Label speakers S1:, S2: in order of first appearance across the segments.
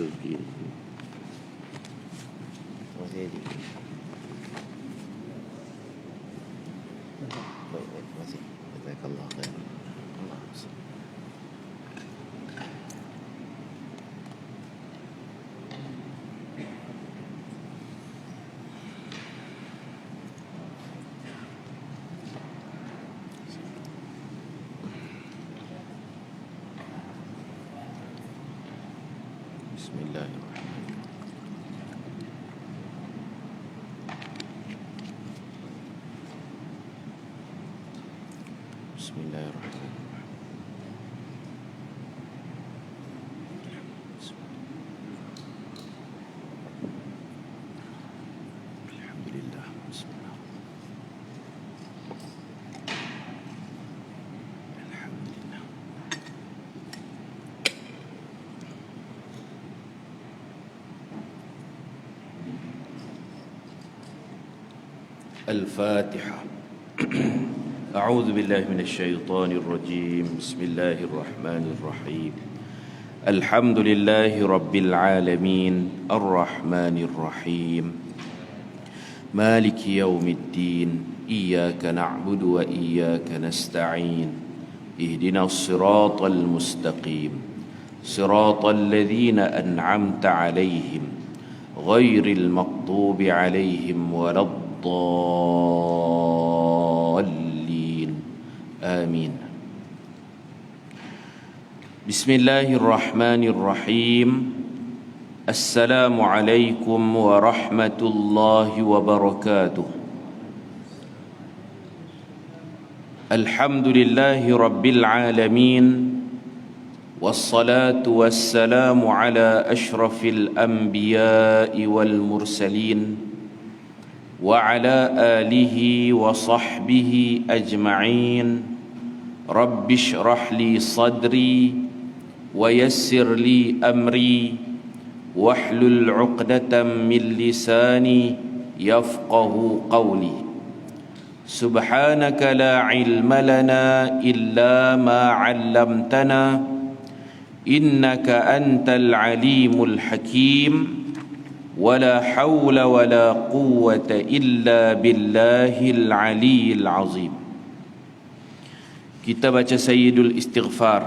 S1: Selfie. Masih aja. Baik, masih. Jazakallah khair. Allah. Bismillahirrahmanirrahim. Bismillahirrahmanirrahim. Alhamdulillah. Bismillah. Alhamdulillah. الفاتحة. أعوذ بالله من الشيطان الرجيم. بسم الله الرحمن الرحيم. الحمد لله رب العالمين الرحمن الرحيم مالك يوم الدين إياك نعبد وإياك نستعين اهدنا الصراط المستقيم صراط الذين أنعمت عليهم غير المغضوب عليهم ولا الضالين آمين. بسم الله الرحمن الرحيم. السلام عليكم ورحمة الله وبركاته. الحمد لله رب العالمين والصلاة والسلام على أشرف الأنبياء والمرسلين وعلى آله وصحبه أجمعين. رب اشرح لي صدري ويسر لي أمري واحلل عقدة من لساني يفقه قولي. سبحانك لا علم لنا إلا ما علمتنا إنك أنت العليم الحكيم ولا حول ولا قوة إلا بالله العلي العظيم. Kita baca Sayyidul Istighfar.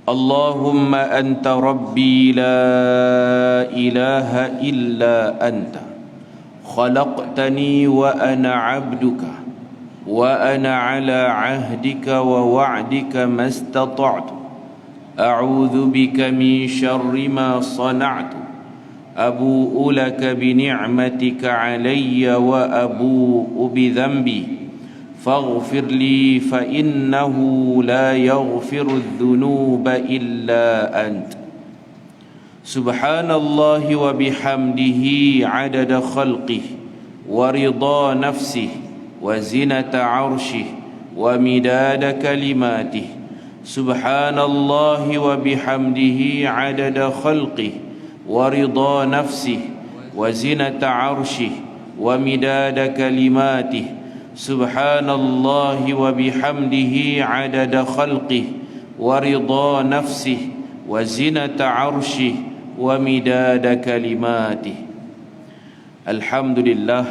S1: Allahumma anta rabbi la ilaha illa anta khalaqtani wa ana abduka wa ana ala ahdika wa wa'dika mastata'tu a'udhu bika min syarri ma sana'tu abu'u laka bi ni'matika alayya wa abu'u bi dhanbi فاغفر لي فإنه لا يغفر الذنوب إلا أنت. سبحان الله وبحمده عدد خلقه ورضا نفسه وزنة عرشه ومداد كلماته. سبحان الله وبحمده عدد خلقه ورضا نفسه وزنة عرشه ومداد كلماته. سبحان الله وبحمده عدد خلقه ورضا نفسه وزنة عرشه ومداد كلماته. Alhamdulillah,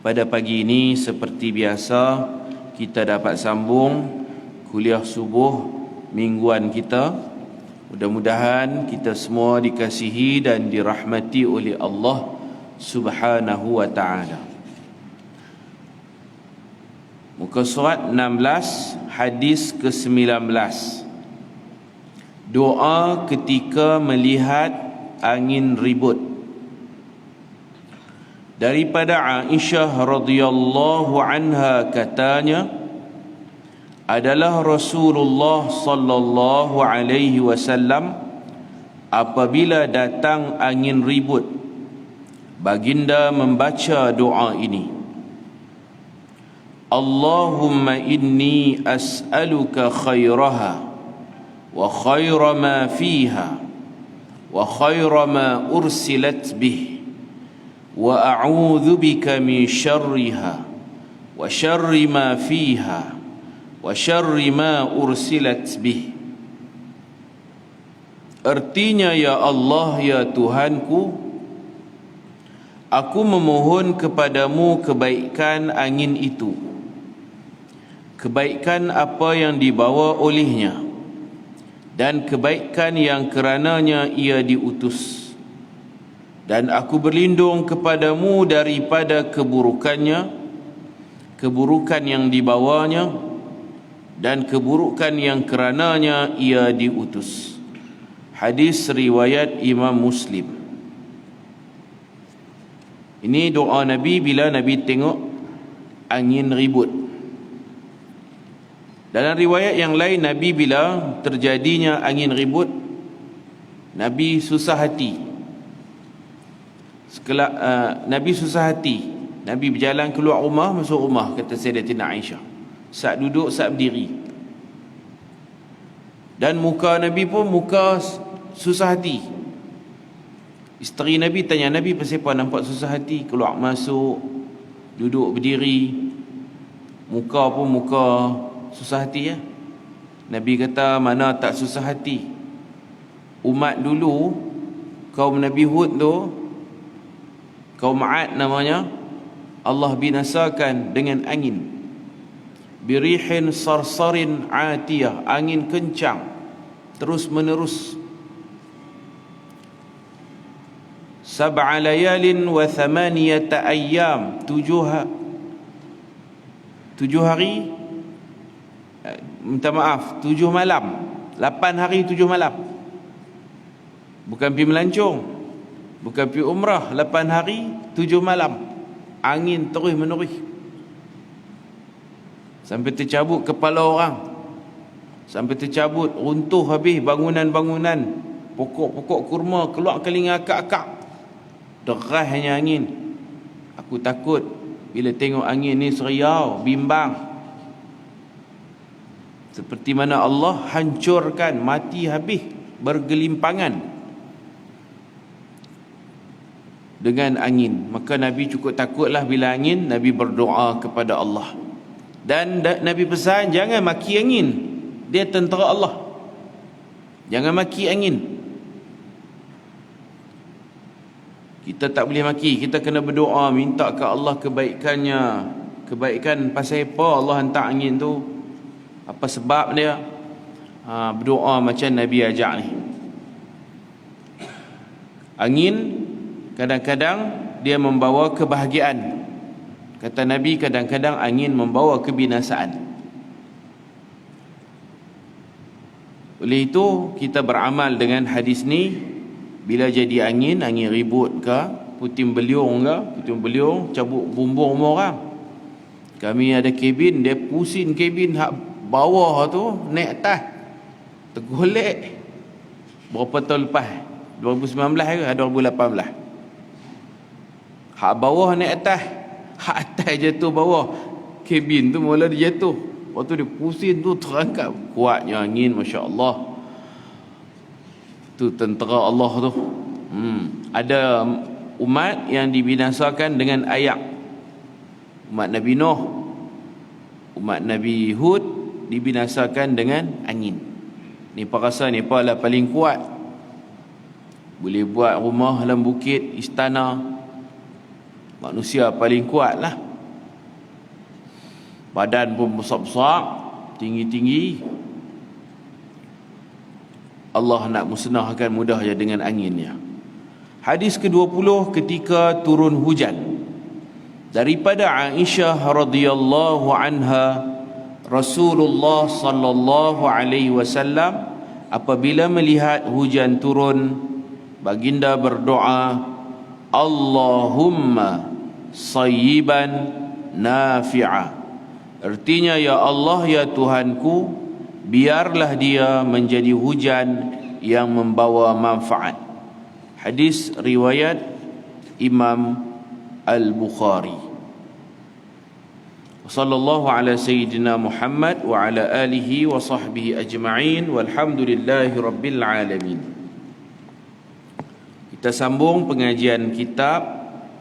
S1: pada pagi ini seperti biasa kita dapat sambung kuliah subuh mingguan kita. Mudah-mudahan kita semua dikasihi dan dirahmati oleh Allah Subhanahu wa ta'ala. Muka surat 16, hadis ke-19. Doa ketika melihat angin ribut. Daripada Aisyah radhiyallahu anha katanya, adalah Rasulullah sallallahu alaihi wasallam apabila datang angin ribut, baginda membaca doa ini: Allahumma inni as'aluka khairaha wa khaira ma fiha wa khaira ma ursilat bih wa a'udzu bika min syarriha wa syarri ma fiha wa syarri ma ursilat bih. Artinya, ya Allah, ya Tuhanku, aku memohon kepadamu kebaikan angin itu, kebaikan apa yang dibawa olehnya, dan kebaikan yang kerananya ia diutus. Dan aku berlindung kepadamu daripada keburukannya, keburukan yang dibawanya, dan keburukan yang kerananya ia diutus. Hadis riwayat Imam Muslim. Ini doa Nabi bila Nabi tengok angin ribut. Dalam riwayat yang lain, Nabi bila terjadinya angin ribut, Nabi susah hati. Nabi susah hati. Nabi berjalan keluar rumah, masuk rumah, kata Sayyidatina Aisyah. Saat duduk, saat berdiri. Dan muka Nabi pun muka susah hati. Isteri Nabi tanya Nabi, pasal apa nampak susah hati? Keluar masuk, duduk berdiri, muka pun muka susah hati ya. Nabi kata, mana tak susah hati. Umat dulu, kaum Nabi Hud tu, kaum Ad namanya, Allah binasakan dengan angin. Birihin sarsarin atiyah, angin kencang terus menerus. Sab'a layalin wa thamaniyata ayyam, 7 hari, minta maaf, 7 malam, 8 hari 7 malam. Bukan pergi melancong, bukan pergi umrah, 8 hari 7 malam. Angin terus menerus sampai tercabut kepala orang, sampai tercabut, runtuh habis bangunan-bangunan, pokok-pokok kurma keluar keling akak-akak. Derasnya angin. Aku takut bila tengok angin ni seriau, bimbang. Seperti mana Allah hancurkan, mati habis bergelimpangan dengan angin. Maka Nabi cukup takutlah bila angin. Nabi berdoa kepada Allah. Dan Nabi pesan, jangan maki angin, dia tentera Allah. Jangan maki angin. Kita tak boleh maki, kita kena berdoa, minta ke Allah kebaikannya. Kebaikan pasal apa Allah hantar angin tu, apa sebab dia. Berdoa macam Nabi ajak ni. Angin kadang-kadang dia membawa kebahagiaan. Kata Nabi, kadang-kadang angin membawa kebinasaan. Oleh itu kita beramal dengan hadis ni. Bila jadi angin, angin ribut ke, puting beliung ke, puting beliung cabut bumbung rumah orang. Kami ada kabin, dia pusing kabin hak bawah tu naik atas, tergolek. Berapa tahun lepas, 2019 ke 2018, hak bawah naik atas, hak atas jatuh bawah. Kabin tu mula dia jatuh. Waktu dia pusing tu terangkat. Kuatnya angin, Masya Allah. Tu tentera Allah tu. Ada umat yang dibinasakan dengan ayak. Umat Nabi Nuh, umat Nabi Hud dibinasakan dengan angin. Ni rasa ni lah paling kuat. Boleh buat rumah dalam bukit, istana. Manusia paling kuat lah. Badan pun besar-besar, tinggi-tinggi. Allah nak musnahkan mudah je dengan anginnya. Hadis ke-20, ketika turun hujan. Daripada Aisyah radhiyallahu anha, Rasulullah sallallahu alaihi wasallam apabila melihat hujan turun, baginda berdoa, Allahumma sayyiban nafi'a. Artinya, ya Allah, ya Tuhanku, biarlah dia menjadi hujan yang membawa manfaat. Hadis riwayat Imam Al-Bukhari. Sallallahu ala sayyidina Muhammad wa ala alihi wa sahbihi ajma'in, walhamdulillahi rabbil alamin. Kita sambung pengajian kitab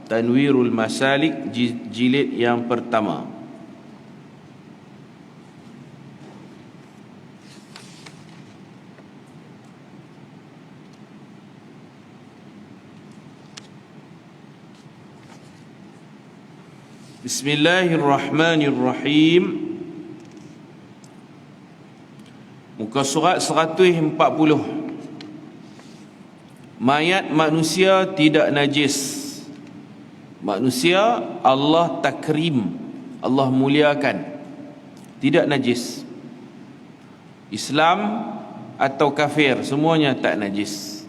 S1: Tanwirul Masalik jilid yang pertama. Bismillahirrahmanirrahim. Muka surat 140. Mayat manusia tidak najis. Manusia Allah takrim, Allah muliakan, tidak najis. Islam atau kafir, semuanya tak najis.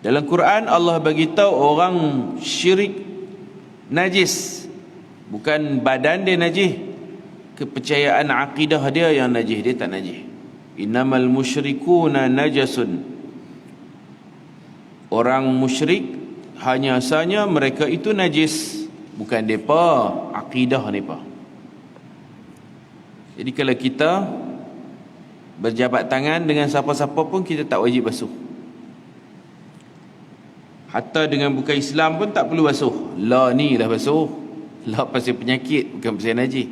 S1: Dalam Quran Allah bagi tahu orang syirik najis. Bukan badan dia najis, kepercayaan akidah dia yang najis, dia tak najis. Innamal musyrikuna najasun. Orang musyrik hanya sahaja mereka itu najis, bukan depa akidah depa. Jadi kalau kita berjabat tangan dengan siapa-siapa pun kita tak wajib basuh. Hatta dengan bukan Islam pun tak perlu basuh. La ni lah basuh. La pasal penyakit, bukan pasal najis.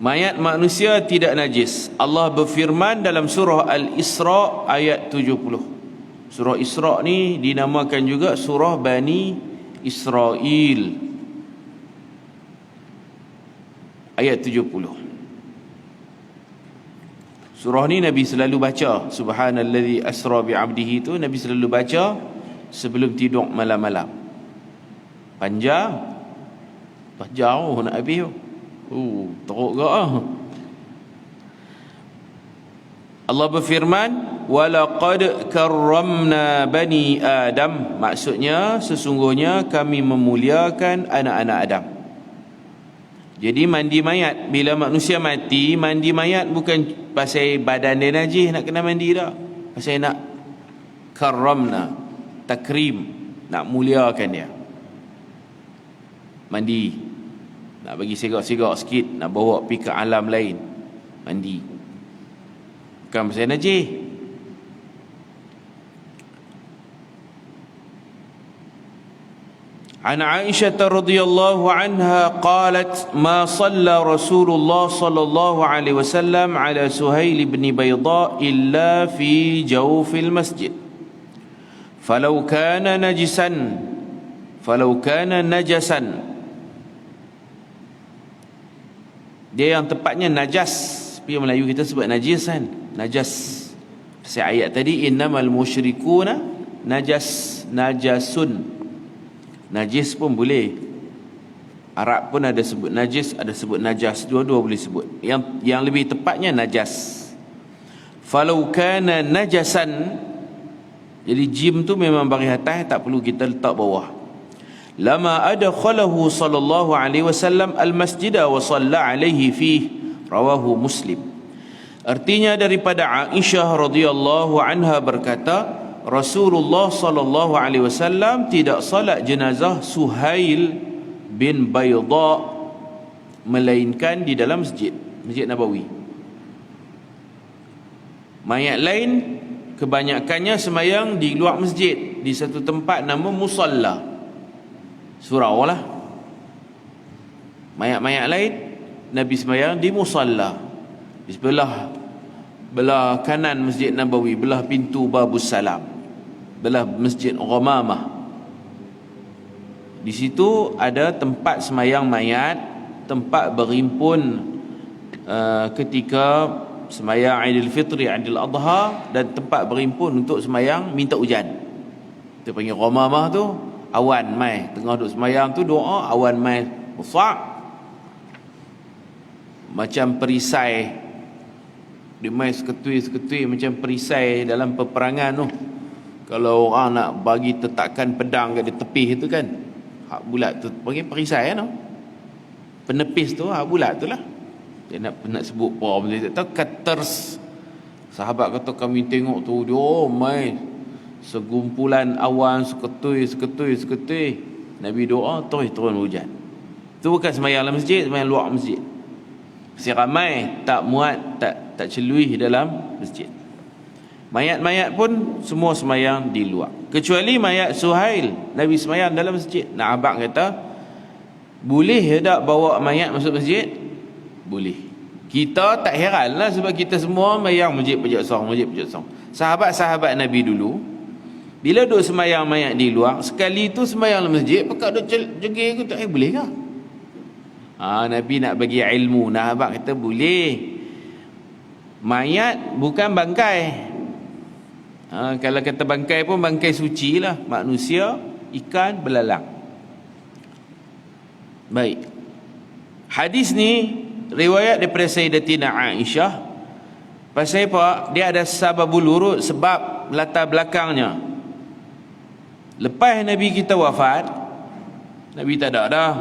S1: Mayat manusia tidak najis. Allah berfirman dalam surah Al-Isra ayat 70. Surah Isra ni dinamakan juga surah Bani Israel. Ayat 70. Surah ni Nabi selalu baca. Subhanallazi asra bi'abdihi tu Nabi selalu baca sebelum tidur malam-malam. Panjang jauh nak habis. Teruk ke Allah berfirman, walaqad karramna bani Adam. Maksudnya sesungguhnya kami memuliakan anak-anak Adam. Jadi mandi mayat, bila manusia mati, mandi mayat bukan pasal badan dia najis nak kena mandi dah. Pasal nak karramna, takrim, nak muliakan dia. Mandi, nak bagi segak-segak sikit, nak bawa pergi ke alam lain, mandi, bukan pasal najis. An Aisyah radhiyallahu anha qalat ma shalla Rasulullah sallallahu alaihi wasallam ala Suhail bin Bayda illa fi jawfil masjid falau kana najisan dia yang tepatnya najas. Tapi Melayu kita sebut najis kan, najas. Pasal ayat tadi innamal musyrikuna najasun. Najis pun boleh. Arab pun ada sebut najis, ada sebut najas, dua-dua boleh sebut. Yang lebih tepatnya najas. Falau kana najasan, jadi jim tu memang baris atas, tak perlu kita letak bawah. Lama adkhalahu sallallahu alaihi wasallam al-masjid wa shalla alaihi fihi, rawahu Muslim. Artinya daripada Aisyah radhiyallahu anha berkata, Rasulullah sallallahu alaihi wasallam tidak salat jenazah Suhail bin Bayda melainkan di dalam Masjid Nabawi. Mayat lain kebanyakannya semayang di luar masjid, di satu tempat nama musalla, surau lah. Mayat-mayat lain Nabi semayang di musalla, di belah kanan Masjid Nabawi, belah pintu Babus Salam, belah Masjid Ghamamah. Di situ ada tempat semayang mayat, tempat berhimpun ketika semayang Aidil Fitri, Aidil Adha, dan tempat berhimpun untuk semayang minta hujan. Kita panggil Ghamamah tu, awan mai tengah duduk semayang tu doa, awan mai besar macam perisai, dia mai seketui macam perisai dalam peperangan tu. Kalau orang nak bagi tetakan pedang kat di tepi tu kan, hak bulat tu panggil perisai kan, penepis tu hak bulat tu lah. Dia nak sebut apa benda tak tahu, cutters. Sahabat kata kami tengok tu dia mai segumpulan awan seketui. Nabi doa terus turun hujan. Itu bukan semayang dalam masjid, semayang luar masjid. Si ramai tak muat, tak celui dalam masjid. Mayat-mayat pun semua semayang di luar, kecuali mayat Suhail. Nabi semayang dalam masjid. Nah, abang kata boleh tak bawa mayat masuk masjid? Boleh. Kita tak heran lah, sebab kita semua mayang masjid Pejaksong. Sahabat-sahabat Nabi dulu, Bila duk semayang mayat di luar, sekali tu semayang dalam masjid, pakak duk jegir ke tak, boleh ke? Nabi nak bagi ilmu. Nah, abang kata boleh. Mayat bukan bangkai. Kalau kata bangkai pun bangkai suci lah, manusia, ikan, belalang. Baik. Hadis ni riwayat daripada Sayyidatina Aisyah. Pasal apa? Dia ada sababul wurud, sebab latar belakangnya. Lepas Nabi kita wafat, Nabi tak ada dah,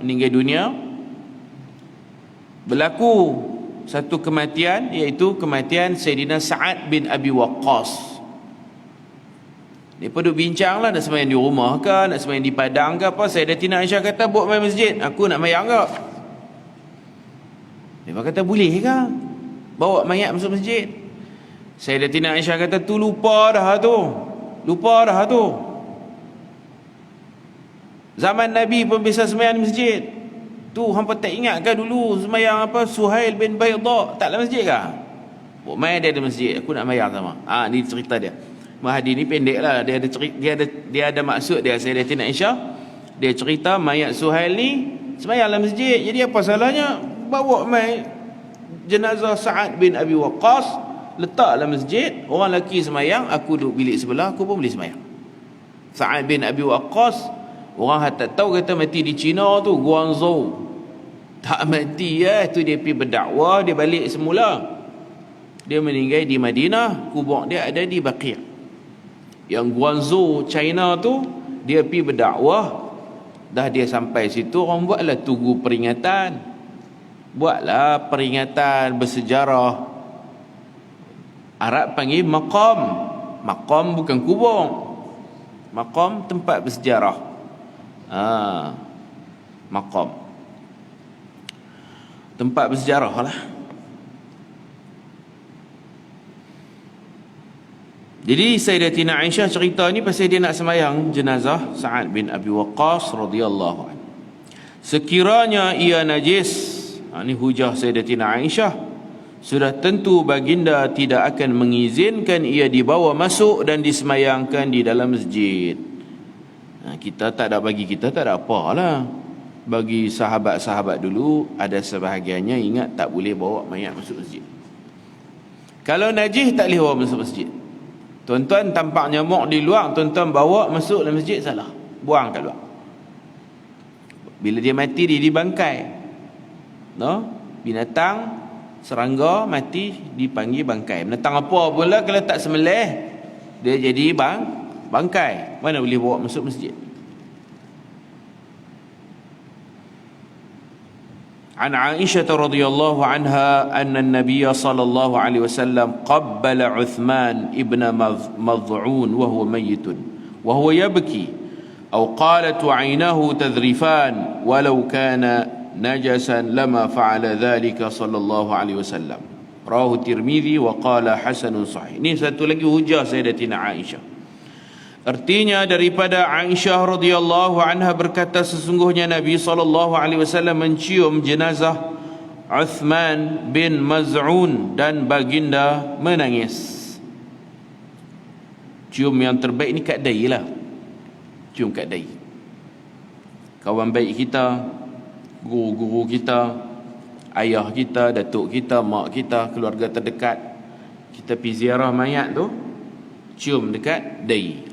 S1: meninggal dunia, berlaku satu kematian, iaitu kematian Sayyidina Sa'ad bin Abi Waqqas. Mereka duk bincang lah, nak semayang di rumah ke, nak semayang di padang ke apa. Sayyidatina Aisyah kata, bawa main masjid, aku nak mayang ke? Mereka kata, boleh ke bawa mayat masuk masjid? Sayyidatina Aisyah kata, tu lupa dah tu. Zaman Nabi pun bisa semayang di masjid. Tu hampa tak ingat ke dulu semayang apa, Suhail bin Bayda tak dalam masjid ke? Bawa mayat dia ada masjid, aku nak mayang sama. Ni cerita dia. Mahdi ni pendek lah, dia ada maksud dia. Sayyidatina Aisyah, dia cerita mayat Suhail ni semayang dalam masjid. Jadi apa salahnya bawa mayat jenazah Sa'ad bin Abi Waqqas, letak dalam masjid, orang lelaki semayang, aku duduk bilik sebelah, aku pun boleh semayang. Sa'ad bin Abi Waqqas, orang tak tahu kata mati di China tu, Guangzhou. Tak mati tu dia pergi berdakwah, dia balik semula. Dia meninggal di Madinah, kubur dia ada di Baqi'. Yang Guangzhou China tu, dia pergi berdakwah, dah dia sampai situ, orang buatlah tugu peringatan, buatlah peringatan bersejarah. Arab panggil maqam. Maqam bukan kubur, maqam tempat bersejarah. Maqam tempat bersejarah lah. Jadi Sayyidatina Aisyah cerita ni pasal dia nak semayang jenazah Sa'ad bin Abi Waqqas radhiyallahu anhu. Sekiranya ia najis, ni hujah Sayyidatina Aisyah, sudah tentu baginda tidak akan mengizinkan ia dibawa masuk dan disemayangkan di dalam masjid. Kita tak ada apalah. Bagi sahabat-sahabat dulu, ada sebahagiannya ingat tak boleh bawa mayat masuk masjid. Kalau najis tak boleh bawa masuk masjid. Tuan-tuan tampak nyamuk di luar, tuan-tuan bawa masuk dalam masjid, salah. Buang kat luar. Bila dia mati, dia dibangkai. Binatang, serangga mati dipanggil bangkai. Binatang apa pula kalau tak sembelih, dia jadi bangkai. Mana boleh bawa masuk masjid? عن عائشة رضي الله عنها أن النبي صلى الله عليه وسلم قبل عثمان ابن مضعون وهو ميت وهو يبكي أو قالت عيناه تذرفان ولو كان نجسا لما فعل ذلك صلى الله عليه وسلم. رواه الترمذي وقال حسن صحيح. Ini satu lagi hujah Sayyidatina Aisyah. Artinya daripada Aisyah radhiyallahu anha berkata, sesungguhnya Nabi SAW mencium jenazah Uthman bin Maz'un dan baginda menangis. Cium yang terbaik ni kat dahi lah. Cium kat dahi. Kawan baik kita, guru-guru kita, ayah kita, datuk kita, mak kita, keluarga terdekat, kita pergi ziarah mayat tu, cium dekat dahi.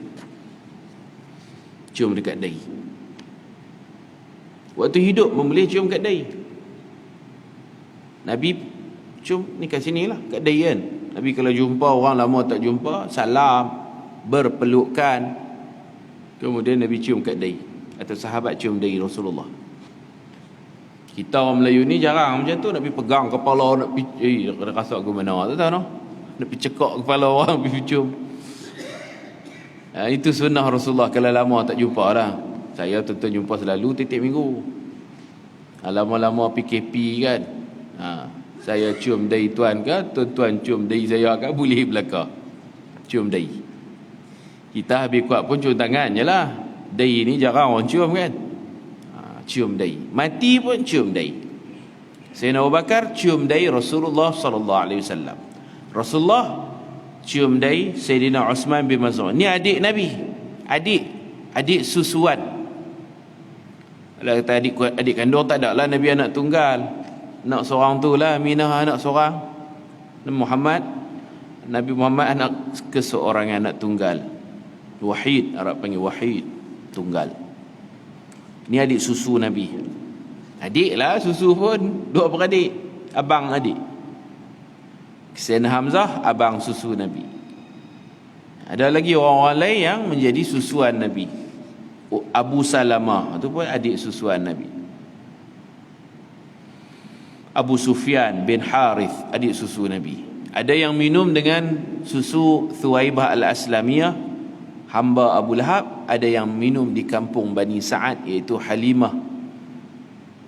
S1: Cium dekat dahi. Waktu hidup pun boleh cium kat dahi. Nabi cium ni kat sini lah, kat dahi kan. Nabi kalau jumpa orang lama tak jumpa, salam, berpelukan, kemudian Nabi cium kat dahi. Atau sahabat cium dahi Rasulullah. Kita orang Melayu ni jarang macam tu, nak pergi pegang kepala, nak pergi rasa ke mana, tak tahu no? Nak pergi cekak kepala orang, pergi cium. Itu sunnah Rasulullah kalau lama tak jumpa lah. Saya tentu jumpa selalu tiap minggu. Lama-lama PKP kan, saya cium dahi tuan ke, tuan cium dahi saya ke, boleh belaka cium dahi. Kita habis kuat pun cium tangan je lah. Dahi ni jarang orang cium kan. Cium dahi. Mati pun cium dahi. Sayyidina Abu Bakar cium dahi Rasulullah SAW. Rasulullah cium dahi Sayyidina Uthman bin Maz'un. Ni adik Nabi, adik susuan. Kalau kata adik kandung, tak ada lah Nabi anak tunggal. Anak seorang tu lah, Aminah anak seorang, Nabi Muhammad anak ke seorang anak tunggal. Wahid, Arab panggil wahid, tunggal. Ni adik susu Nabi. Adik lah, susu pun dua beradik, abang adik. Sayyidina Hamzah abang susu Nabi. Ada lagi orang-orang lain yang menjadi susuan Nabi. Abu Salamah itu pun adik susuan Nabi. Abu Sufyan bin Harith, adik susu Nabi. Ada yang minum dengan susu Thuwaibah al-Aslamiyah, hamba Abu Lahab. Ada yang minum di kampung Bani Sa'ad, iaitu Halimah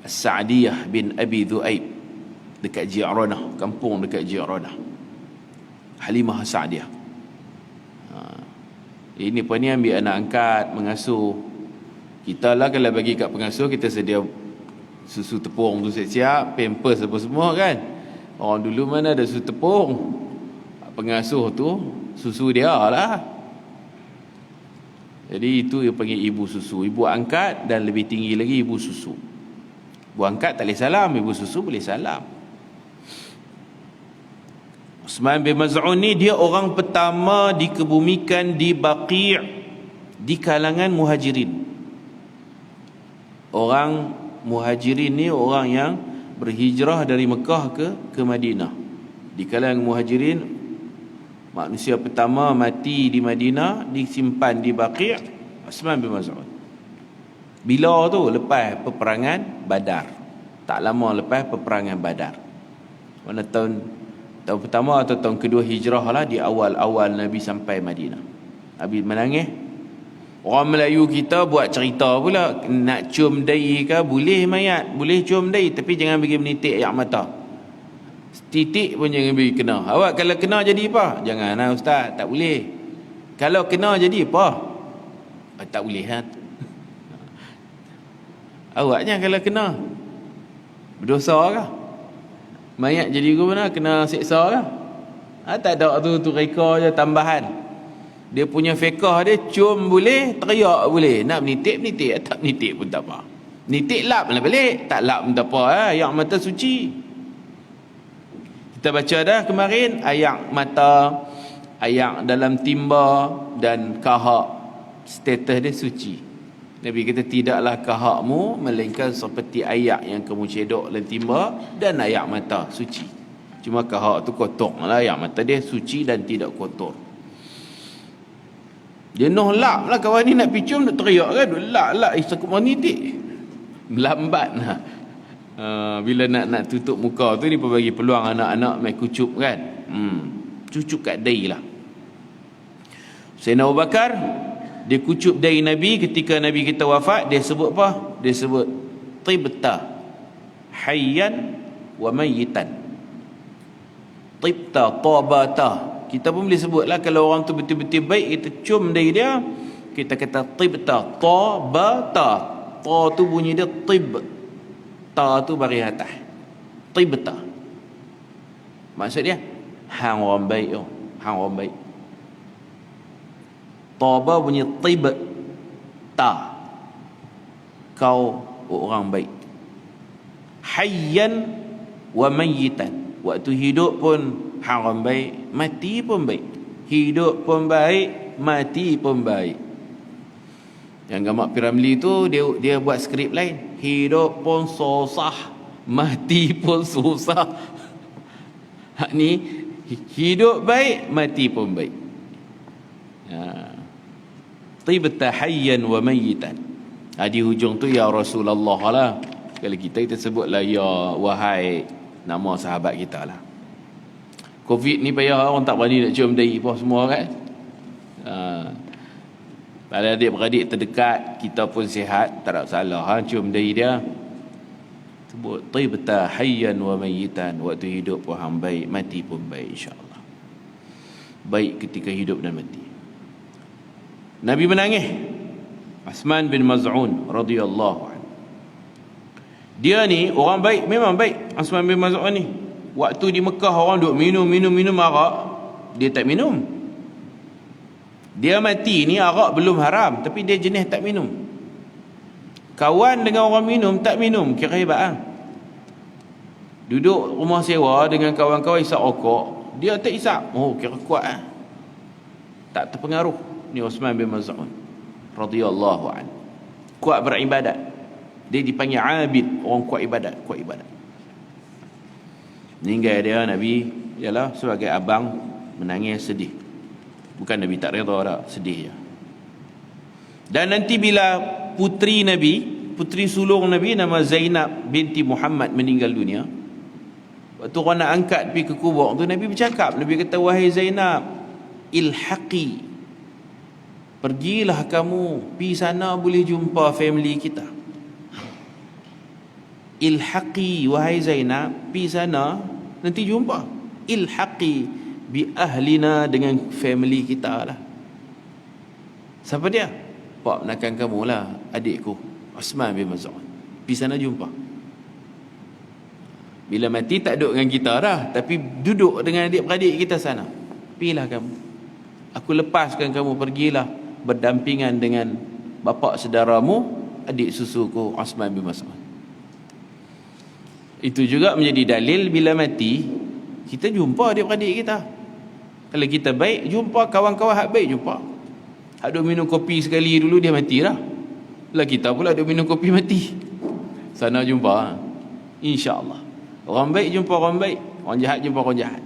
S1: As-Sa'diyah bin Abi Dhu'aib, dekat Ji'ranah, kampung dekat Ji'ranah. Halimah As-Sa'diyah. Ini pun ni ambil anak angkat, mengasuh. Kita lah kalau bagi kat pengasuh, kita sedia susu tepung tu siap-siap, pampers apa semua kan. Orang dulu mana ada susu tepung. Pengasuh tu susu dia lah. Jadi itu yang panggil ibu susu. Ibu angkat, dan lebih tinggi lagi ibu susu. Ibu angkat tak boleh salam, ibu susu boleh salam. Uthman bin Maz'un ni dia orang pertama dikebumikan di Baqi' di kalangan muhajirin. Orang muhajirin ni orang yang berhijrah dari Mekah ke Madinah. Di kalangan muhajirin, manusia pertama mati di Madinah, disimpan di Baqi', Uthman bin Maz'un. Bila tu? Lepas peperangan Badar. Tak lama lepas peperangan Badar. Mana tahun pertama atau tahun kedua hijrah lah, di awal-awal Nabi sampai Madinah. Nabi menangis. Orang Melayu kita buat cerita pula, nak cium dahi ke boleh mayat, boleh cium dahi, tapi jangan bagi menitik air mata. Titik pun jangan bagi kena. Awak kalau kena jadi apa? Janganlah ustaz, tak boleh. Kalau kena jadi apa? Tak boleh ha? Awaknya kalau kena berdosa kah? Mayat jadi ke mana? Kena seksa kah? Tak ada tu reka je tambahan. Dia punya fiqah dia, cium boleh, teriak boleh. Nak menitik, tak menitik pun tak apa. Menitik lap lah balik, tak lap pun tak apa. Ayak mata suci. Kita baca dah kemarin, ayak mata, ayak dalam timba dan kahak, status dia suci. Nabi kata, tidaklah kahakmu melainkan seperti ayak yang kamu cedok dalam timba dan ayak mata suci. Cuma kahak tu kotor lah, ayak mata dia suci dan tidak kotor. Dia noh lap lah, kawan ni nak picum nak teriak kan, lap sakut mau nitik, melambat lah. Bila nak tutup muka tu, ni pun bagi peluang anak-anak main kucup kan. Cucup kat dahi lah. Sayyidina Abu Bakar, dia kucup dahi Nabi ketika Nabi kita wafat. Dia sebut apa? Dia sebut tibta hayyan wa mayyitan. Tibta, tabata. Kita pun boleh sebut lah, kalau orang tu betul-betul baik, kita cium dahi dia, kita kata tibta, tabata. Ta tu bunyi dia tib, ta tu baris atas, tibta. Maksud dia hang orang baik, hang orang baik. Taba bunyi tib, ta, kau orang baik. Hayyan wa mayyitan, waktu hidup pun hang orang baik, mati pun baik. Hidup pun baik, mati pun baik. Yang Gamak Piramli tu dia buat skrip lain. Hidup pun susah, mati pun susah. Hak ni hidup baik, mati pun baik. Tibta hayyan wa mayyitan. Di hujung tu ya Rasulullah lah. Kalau kita sebutlah ya wahai nama sahabat kita lah. Covid ni payah, orang tak berani nak cium dahi apa semua kan. Pada adik-beradik terdekat, kita pun sihat, tak ada salah cium dahi dia. Sebut tibta hayyan wa mayyitan, waktu hidup pun hang baik, mati pun baik insya-Allah. Baik ketika hidup dan mati. Nabi menangis. Uthman bin Maz'un radhiyallahu anhu. Dia ni orang baik, memang baik Uthman bin Maz'un ni. Waktu di Mekah orang duk minum arak, dia tak minum. Dia mati ni arak belum haram, tapi dia jenis tak minum. Kawan dengan orang minum, tak minum, kira hebat lah. Duduk rumah sewa dengan kawan-kawan isap rokok, dia tak isap, oh kira kuat lah. Tak terpengaruh. Ni Uthman bin Maz'un radhiyallahu anhu, kuat beribadat. Dia dipanggil abid, orang kuat ibadat, kuat ibadat. Meninggal dia, Nabi ialah sebagai abang menangis sedih. Bukan Nabi tak redha dah, sedih je. Dan nanti bila putri Nabi, putri sulung Nabi nama Zainab binti Muhammad meninggal dunia, waktu orang nak angkat pergi ke kubur tu, Nabi bercakap, Nabi kata, wahai Zainab, ilhaqi, pergilah kamu, pergi sana boleh jumpa family kita. Ilhaqi, wahai Zainab, pergi sana nanti jumpa. Ilhaqi bi ahlina, dengan family kita lah. Siapa dia? Pak menakan kamu lah, adikku Uthman bin Maz'un. Pergi sana jumpa. Bila mati tak duduk dengan kita dah, tapi duduk dengan adik-beradik kita sana. Pergilah kamu, aku lepaskan kamu, pergilah berdampingan dengan bapa saudaramu, adik susuku Uthman bin Maz'un. Itu juga menjadi dalil bila mati kita jumpa adik-beradik kita. Kalau kita baik, jumpa kawan-kawan hak baik, jumpa. Hak duk minum kopi sekali dulu, dia mati dah. Lah kita pula duk minum kopi, mati. Sana jumpa, insya-Allah. Orang baik jumpa orang baik, orang jahat jumpa orang jahat.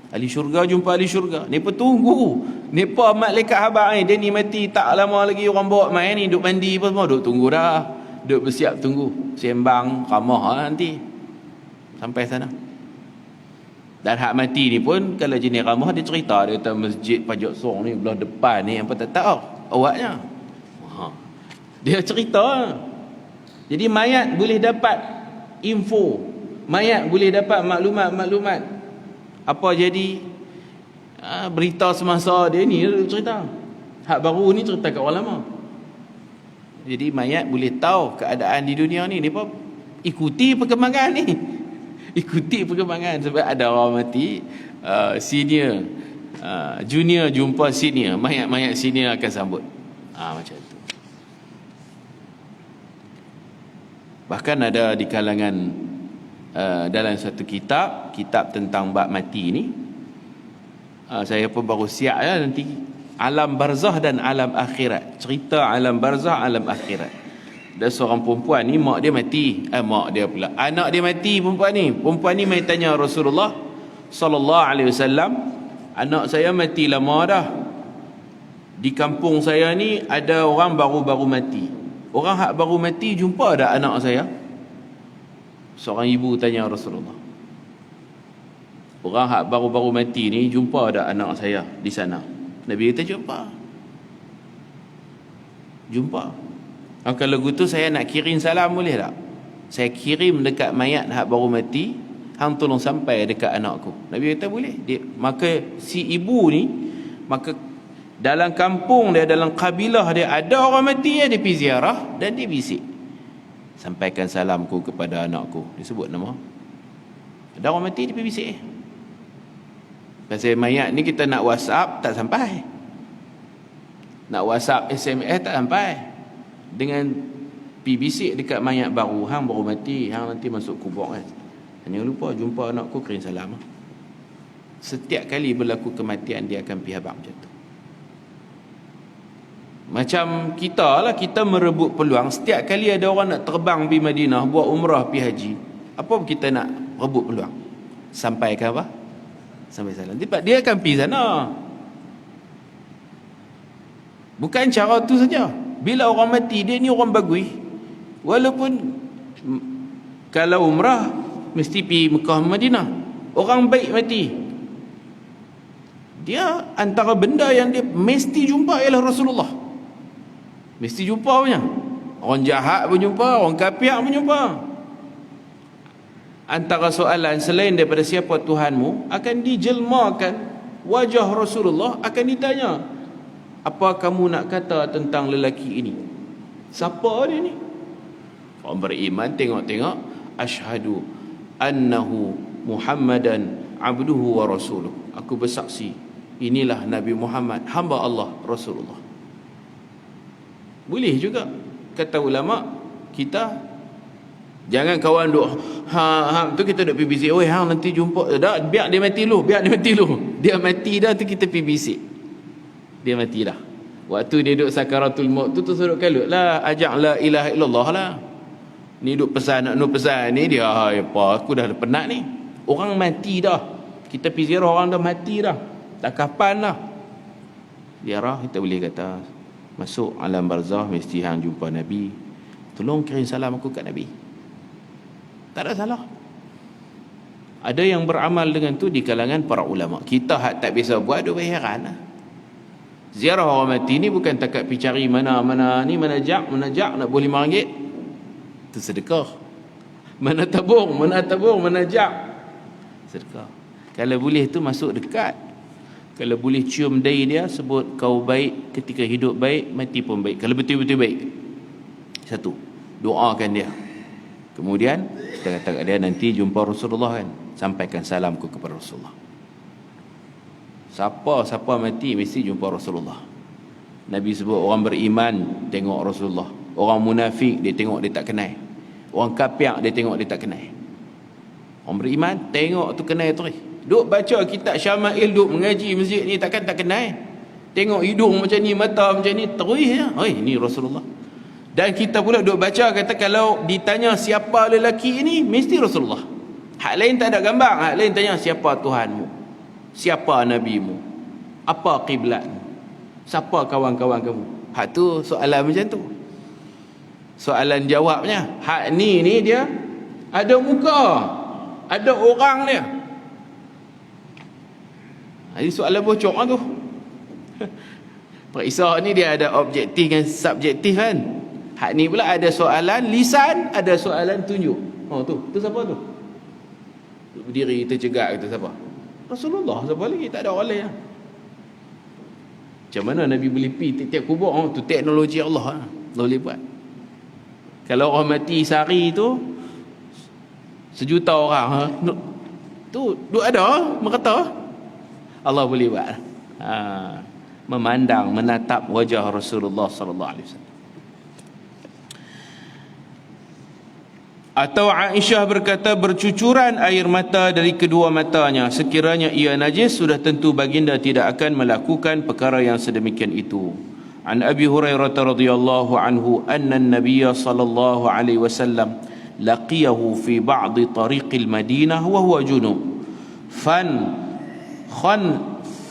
S1: Ahli syurga jumpa ahli syurga. Ni tunggu. Ni malaikat habar ni, dia ni mati tak lama lagi, orang bawa mai ni duk mandi apa semua, duk tunggu dah. Duk bersiap tunggu. Sembang ramah nanti sampai sana. Dan hak mati ni pun, kalau jenis ramah, dia cerita, dia kata masjid Pajak Song ni belah depan ni, apa tak tahu awaknya. Dia cerita. Jadi mayat boleh dapat info, mayat boleh dapat maklumat-maklumat apa jadi berita semasa dia ni, dia cerita. Hak baru ni cerita kat orang lama. Jadi mayat boleh tahu keadaan di dunia ni. Ni apa? Ikuti perkembangan ni. Ikuti perkembangan. Sebab ada orang mati, senior, junior jumpa senior, mayat-mayat senior akan sambut. Macam tu. Bahkan ada di kalangan dalam satu kitab tentang bab mati ni, saya pun baru siap ya, nanti alam barzah dan alam akhirat. Cerita alam barzah, alam akhirat. Ada seorang perempuan ni, mak dia mati. Mak dia pula, anak dia mati. Perempuan ni mai tanya Rasulullah sallallahu alaihi wasallam, anak saya mati lama dah. Di kampung saya ni ada orang baru-baru mati. Orang hak baru mati jumpa ada anak saya? Seorang ibu tanya Rasulullah, orang hak baru-baru mati ni jumpa ada anak saya di sana? Nabi kata jumpa. Kalau gitu saya nak kirim salam boleh tak? Saya kirim dekat mayat hak baru mati, hang tolong sampai dekat anakku. Nabi kata boleh. Maka si ibu ni, maka dalam kampung dia, dalam kabilah dia, ada orang mati, dia pergi ziarah dan dia bisik, sampaikan salamku kepada anakku. Dia sebut nama. Ada orang mati, dia pergi bisik. Pasal mayat ni kita nak WhatsApp tak sampai, nak WhatsApp SMS tak sampai. Dengan pergi bisik dekat mayat baru, hang baru mati, hang nanti masuk kubur kan, jangan lupa jumpa anakku, kirim salam. Setiap kali berlaku kematian, dia akan pergi habaq macam tu. Macam kita lah, kita merebut peluang. Setiap kali ada orang nak terbang pergi Madinah, buat umrah, pergi haji, apa kita nak rebut peluang? Sampaikan apa? Sampai salam. Dia akan pergi sana. Bukan cara tu saja. Bila orang mati, dia ni orang bagui. Walaupun kalau umrah mesti pergi Mekah, Madinah. Orang baik mati, dia antara benda yang dia mesti jumpa ialah Rasulullah. Mesti jumpa punya. Orang jahat pun jumpa, orang kafir pun jumpa. Antara soalan selain daripada siapa Tuhanmu, akan dijelmakan wajah Rasulullah, akan ditanya, apa kamu nak kata tentang lelaki ini? Siapa dia ni? Orang beriman tengok-tengok, asyhadu annahu Muhammadan abduhu wa rasuluh. Aku bersaksi inilah Nabi Muhammad, hamba Allah, Rasulullah. Boleh juga kata ulama kita. Jangan kawan duk tu kita duk pergi bisik, oi hang nanti jumpa dah, biar dia mati dulu, dia mati dah tu kita pergi bisik, dia mati dah. Waktu dia duk sakaratul maut tu suruh kalut lah, ajak la ilaha illallah lah. Ni duk pesan ni dia, apa aku dah penat ni, orang mati dah, kita pergi ziarah orang dah mati dah, dah kapan dah ziarah. Kita boleh kata masuk alam barzah mesti hang jumpa Nabi, tolong kirim salam aku kat Nabi. Tak ada salah. Ada yang beramal dengan tu di kalangan para ulama. Kita hak tak biasa buat, duk heran lah. Ziarah orang mati ni bukan takat pergi cari mana ni, mana jak nak boleh RM5. Itu sedekah. Mana tabung, mana jak, sedekah. Kalau boleh tu masuk dekat. Kalau boleh cium dahi dia, sebut kau baik ketika hidup baik, mati pun baik. Kalau betul-betul baik, satu, doakan dia. Kemudian kita kata kat dia, nanti jumpa Rasulullah kan, sampaikan salamku kepada Rasulullah. Siapa mati mesti jumpa Rasulullah. Nabi sebut orang beriman tengok Rasulullah, orang munafik dia tengok dia tak kenal, orang kafir dia tengok dia tak kenal. Orang beriman tengok tu kenal terus. Duk baca kitab Syama'il, duk mengaji masjid ni takkan tak kenal. Tengok hidung macam ni, mata macam ni, terus ya, oi ni Rasulullah. Dan kita pula duk baca kata kalau ditanya siapa lelaki ini, mesti Rasulullah. Hak lain tak ada gambar. Hak lain tanya siapa Tuhanmu, siapa nabimu, apa kiblatmu, siapa kawan-kawan kamu. Hak tu soalan macam tu, soalan jawabnya. Hak ni dia ada muka, ada orang dia. Ini soalan bocor tu. Periksa ni dia ada objektif dan subjektif kan. Hak ni pula ada soalan lisan, ada soalan tunjuk. Oh tu siapa tu? Berdiri tercegak kata siapa? Rasulullah. Siapa lagi? Tak ada orang lain. Macam mana Nabi boleh pergi tiap-tiap kubur? Oh tu teknologi Allah. Allah boleh buat. Kalau orang mati sehari tu 1,000,000 orang, tu duk ada merata. Allah boleh buat. Memandang, menatap wajah Rasulullah sallallahu alaihi wasallam. Atau Aisyah berkata, bercucuran air mata dari kedua matanya. Sekiranya ia najis, sudah tentu baginda tidak akan melakukan perkara yang sedemikian itu. An Abi Hurairah radhiyallahu anhu anna an-nabiy sallallahu alaihi wasallam laqiyahu fi ba'd tariqil Madinah wa huwa junub.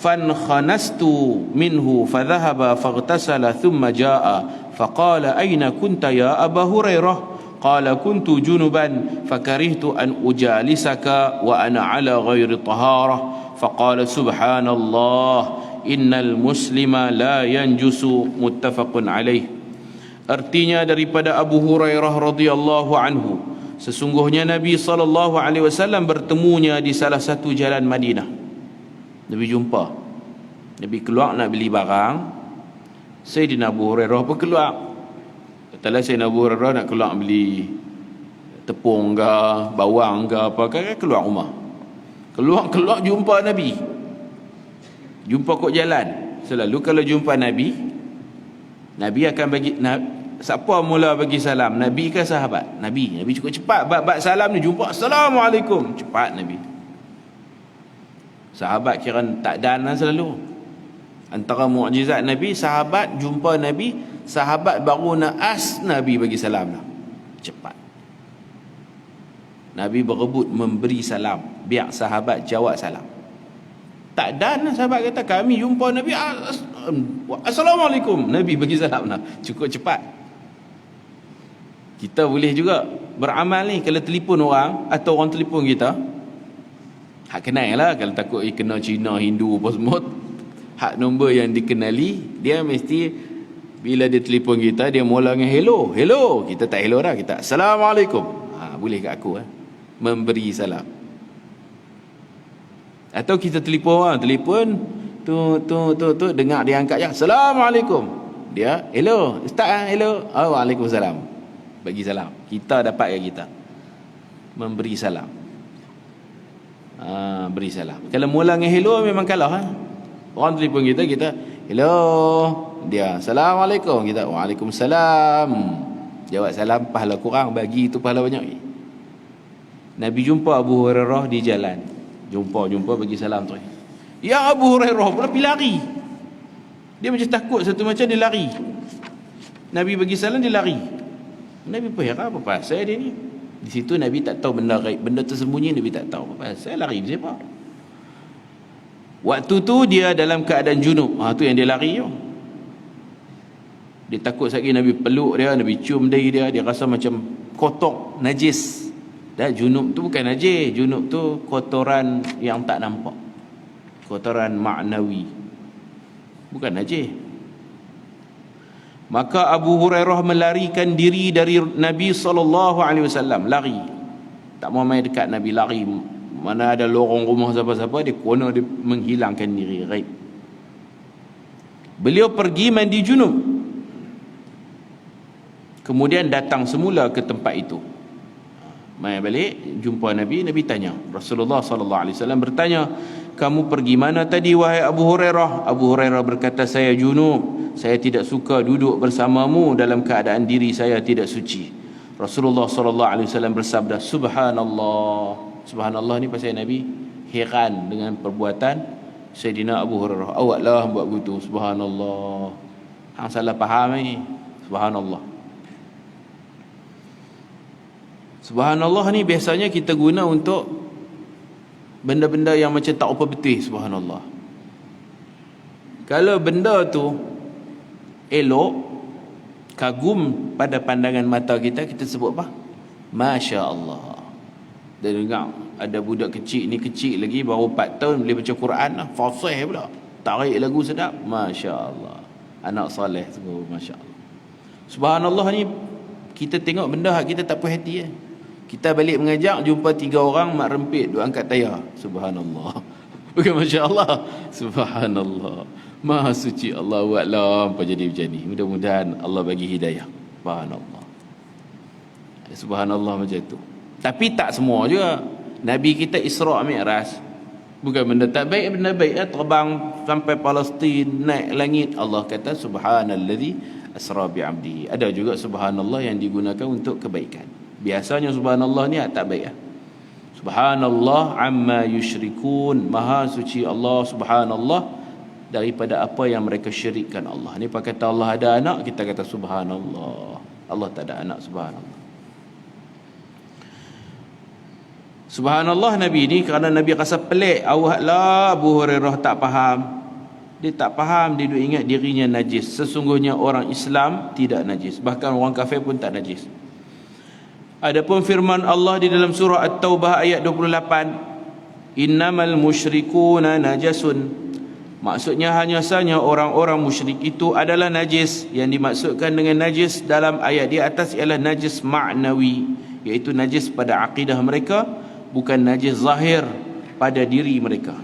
S1: Khanastu minhu fadhahaba faghtasala thumma jaa faqala ayna kunta ya Aba Hurairah? Qala kuntu junuban fakarihtu an ujalisaka wa ana ala ghairi taharah. Faqala subhanallah innal muslima la yanjusu. Muttafaqun alaih. Artinya daripada Abu Hurairah radhiyallahu anhu, sesungguhnya Nabi sallallahu alaihi wasallam bertemunya di salah satu jalan Madinah. Nabi jumpa, Nabi keluar nak beli barang. Sayyidina Abu Hurairah pun keluar. Katalah Sayyidina Abu Hurairah nak keluar beli tepung ke, bawang ke apa ke, keluar rumah. Keluar jumpa Nabi. Jumpa kok jalan. Selalu kalau jumpa Nabi, Nabi akan bagi siapa mula bagi salam, Nabi ke sahabat? Nabi cukup cepat. Bab salam ni jumpa, Assalamualaikum, cepat Nabi. Sahabat kira tak dan selalu. Antara mukjizat Nabi, sahabat jumpa Nabi, sahabat baru naas Nabi bagi salam dah. Cepat. Nabi berebut memberi salam, biar sahabat jawab salam. Tak dan sahabat kata kami jumpa Nabi, Assalamualaikum, Nabi bagi salam dah. Cukup cepat. Kita boleh juga beramal ni. Kalau telefon orang atau orang telefon kita, hak kenal lah. Kalau takut kena Cina, Hindu apa semua, hak nombor yang dikenali, dia mesti bila dia telefon kita, dia mula dengan hello. Kita tak hello dah, kita Assalamualaikum. Boleh kat aku memberi salam. Atau kita telefon tu dengar dia angkat je, Assalamualaikum. Dia hello Ustaz, hello. Waalaikumsalam. Bagi salam. Kita dapat kat kita memberi salam. Beri salam. Kalau mula dengan hello memang kalah. Orang telefon kita, hello. Dia, Assalamualaikum. Kita, Waalaikumsalam. Jawab salam, pahala kurang, bagi itu pahala banyak. Nabi jumpa Abu Hurairah di jalan. Jumpa bagi salam tu. Ya Abu Hurairah, pula pergi lari. Dia macam takut satu macam, dia lari. Nabi bagi salam, dia lari. Nabi pun heran, apa pasal dia ni? Di situ Nabi tak tahu benda gaib, benda tersembunyi Nabi tak tahu. Apa pasal lari siapa? Waktu tu dia dalam keadaan junub. Tu yang dia lari tu. Dia takut sekali Nabi peluk dia, Nabi cium dahi dia, dia rasa macam kotor, najis. Dan junub tu bukan najis, junub tu kotoran yang tak nampak. Kotoran maknawi. Bukan najis. Maka Abu Hurairah melarikan diri dari Nabi SAW. Lari. Tak mau main dekat Nabi, lari. Mana ada lorong rumah siapa-siapa, dia kena dia menghilangkan diri. Raib. Beliau pergi mandi junub. Kemudian datang semula ke tempat itu. Mai balik, jumpa Nabi. Nabi tanya. Rasulullah SAW bertanya, kamu pergi mana tadi wahai Abu Hurairah? Abu Hurairah berkata, saya junub. Saya tidak suka duduk bersamamu dalam keadaan diri saya tidak suci. Rasulullah SAW bersabda, Subhanallah. Subhanallah ni pasal Nabi heran dengan perbuatan Sayyidina Abu Hurairah. Awaklah buat begitu. Subhanallah. Hang salah faham ni. Subhanallah. Subhanallah ni biasanya kita guna untuk benda-benda yang macam tak apa betul. Subhanallah. Kalau benda tu elok, kagum pada pandangan mata kita, kita sebut apa? Masya Allah. Dia dengar ada budak kecil ni, kecil lagi, baru 4 tahun boleh baca Quran lah, fasih pula, tarik lagu sedap. Masya Allah. Anak soleh sungguh, Masya Allah. Subhanallah ni kita tengok benda kita tak puas hati. Kita balik mengajak, jumpa 3 orang mak rempit, duk angkat tayar. Subhanallah. Bukan Masya Allah. Subhanallah. Maha suci Allah. Wa'lam. Apa jadi macam ni? Mudah-mudahan Allah bagi hidayah. Subhanallah. Subhanallah macam tu. Tapi tak semua juga. Nabi kita Isra' Mi'raj. Bukan benda tak baik, benda baik. Terbang sampai Palestin, naik langit. Allah kata Subhanalladzi asra bi'abdihi. Ada juga Subhanallah yang digunakan untuk kebaikan. Biasanya Subhanallah ni tak baik. Subhanallah amma yusyrikun. Maha suci Allah Subhanallah daripada apa yang mereka syirikkan Allah. Ni pakai kata Allah ada anak, kita kata Subhanallah. Allah tak ada anak. Subhanallah. Subhanallah Nabi ni kerana Nabi rasa pelik. Awaklah Abu Hurairah tak faham. Dia tak faham, dia duk ingat dirinya najis. Sesungguhnya orang Islam tidak najis. Bahkan orang kafir pun tak najis. Adapun firman Allah di dalam surah At-Taubah ayat 28, innamal musyrikuna najasun. Maksudnya hanya sahaja orang-orang musyrik itu adalah najis. Yang dimaksudkan dengan najis dalam ayat di atas ialah najis ma'nawi, iaitu najis pada akidah mereka, bukan najis zahir pada diri mereka.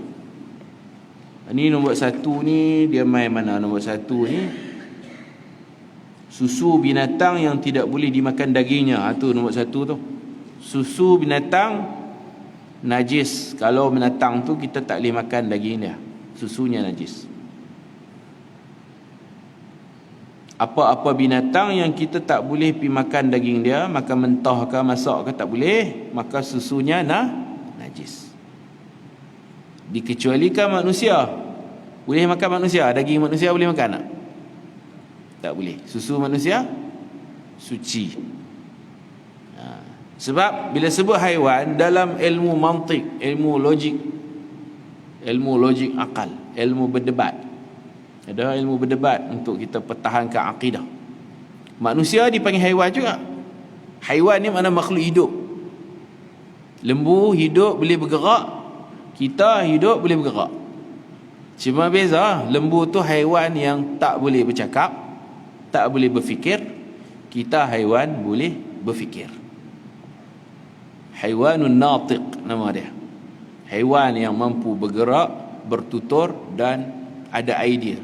S1: Ini nombor 1 ni, dia main mana nombor 1 ni? Susu binatang yang tidak boleh dimakan dagingnya. Itu nombor 1 tu. Susu binatang najis. Kalau binatang tu kita tak boleh makan daging dia, susunya najis. Apa-apa binatang yang kita tak boleh pergi makan daging dia, makan mentah ke masak ke tak boleh, maka susunya najis. Dikecualikan manusia. Boleh makan manusia, daging manusia boleh makan tak? Tak boleh. Susu manusia suci. Sebab bila sebut haiwan dalam ilmu mantik, ilmu logik akal, ilmu berdebat, ada ilmu berdebat untuk kita pertahankan akidah. Manusia dipanggil haiwan juga. Haiwan ni makna makhluk hidup. Lembu hidup boleh bergerak, kita hidup boleh bergerak. Cuma beza, lembu tu haiwan yang tak boleh bercakap, tak boleh berfikir. Kita haiwan boleh berfikir. Haiwanun natiq nama dia. Haiwan yang mampu bergerak, bertutur dan ada idea.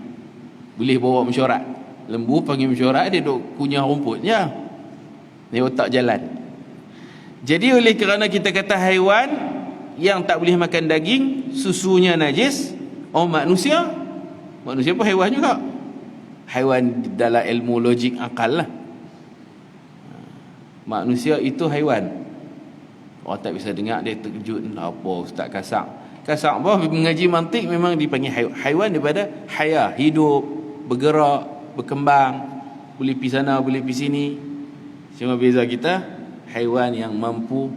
S1: Boleh bawa mesyuarat. Lembu panggil mesyuarat, dia duk kunyah rumputnya. Dia otak jalan. Jadi oleh kerana kita kata haiwan yang tak boleh makan daging, susunya najis, manusia Manusia pun haiwan juga. Haiwan dalam ilmu logik akal lah. Manusia itu haiwan. Orang tak bisa dengar, dia terkejut. Apa Ustaz Kasak? Kasak apa? Mengaji mantik memang dipanggil haiwan daripada haya, hidup, bergerak, berkembang, boleh pergi sana, boleh pergi sini. Cuma beza kita, haiwan yang mampu